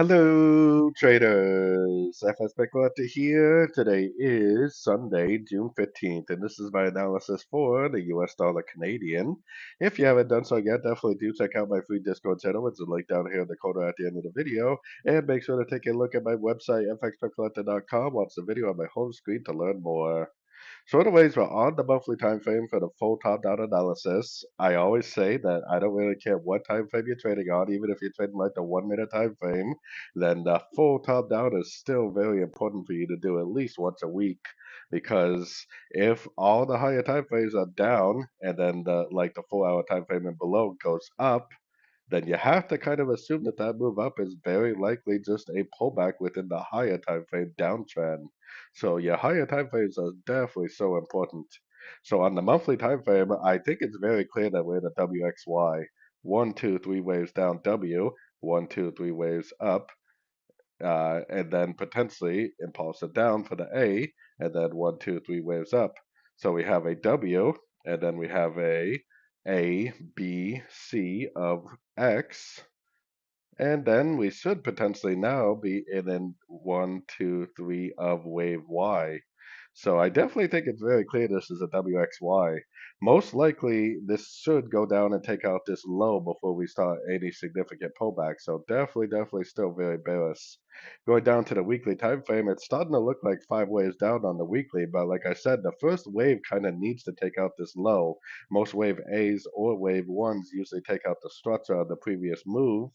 Hello, traders. FX Pip Collector here. Today is Sunday, June 15th, and this is my analysis for the US dollar Canadian. If you haven't done so yet, definitely do check out my free Discord channel. It's a link down here in the corner at the end of the video. And make sure to take a look at my website, fxpipcollector.com. Watch the video on my home screen to learn more. So anyways, we're on the monthly time frame for the full top-down analysis. I always say that I don't really care what time frame you're trading on, even if you're trading like the 1 minute time frame, then the full top-down is still very important for you to do at least once a week. Because if all the higher time frames are down and then the 4 hour time frame and below goes up, then you have to kind of assume that that move up is very likely just a pullback within the higher time frame downtrend. So your higher time frames are definitely so important. So on the monthly time frame, I think it's very clear that we're in a WXY. One, two, three waves down W, one, two, three waves up, and then potentially impulse it down for the A, and then one, two, three waves up. So we have a W, and then we have A, B, C of X, and then we should potentially now be in one, two, three of wave Y. So I definitely think it's very clear this is a WXY. Most likely, this should go down and take out this low before we start any significant pullback. So definitely still very bearish. Going down to the weekly time frame, it's starting to look like 5 waves down on the weekly, but like I said, the first wave kind of needs to take out this low. Most wave A's or wave 1s usually take out the structure of the previous move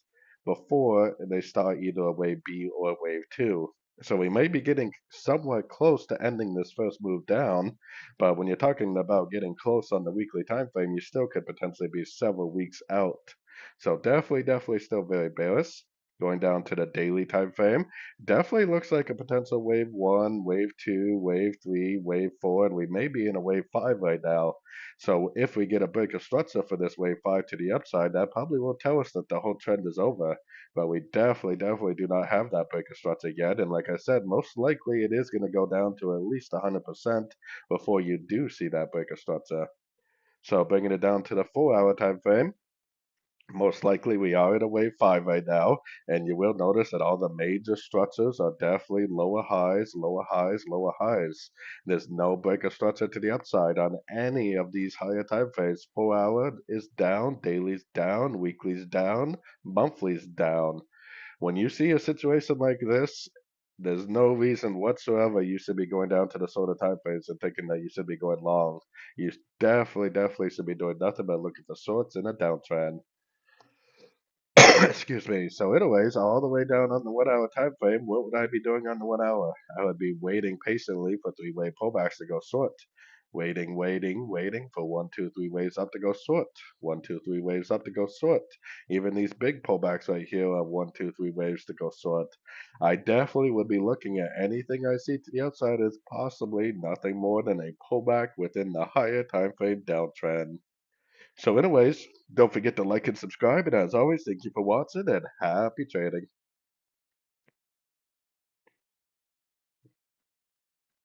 before they start either a wave B or a wave 2. So we may be getting somewhat close to ending this first move down, but when you're talking about getting close on the weekly time frame, you still could potentially be several weeks out. So definitely still very bearish. Going down to the daily time frame, definitely looks like a potential wave 1, wave 2, wave 3, wave 4, and we may be in a wave 5 right now. So if we get a break of structure for this wave 5 to the upside, that probably will tell us that the whole trend is over. But we definitely do not have that break of structure yet. And like I said, most likely it is going to go down to at least 100% before you do see that break of structure. So bringing it down to the 4 hour time frame, most likely we are in a wave 5 right now, and you will notice that all the major structures are definitely lower highs, lower highs, lower highs. There's no break of structure to the upside on any of these higher time frames. 4 hour is down, daily's down, weekly's down, monthly's down. When you see a situation like this, there's no reason whatsoever you should be going down to the shorter time frames and thinking that you should be going long. You definitely should be doing nothing but looking for shorts in a downtrend. Excuse me. So, anyways, all the way down on the 1 hour time frame, what would I be doing on the 1 hour? I would be waiting patiently for three-way pullbacks to go short. Waiting for one, two, three waves up to go short. One, two, three waves up to go short. Even these big pullbacks right here are one, two, three waves to go short. I definitely would be looking at anything I see to the outside as possibly nothing more than a pullback within the higher time frame downtrend. So anyways, don't forget to like and subscribe. And as always, thank you for watching and happy trading.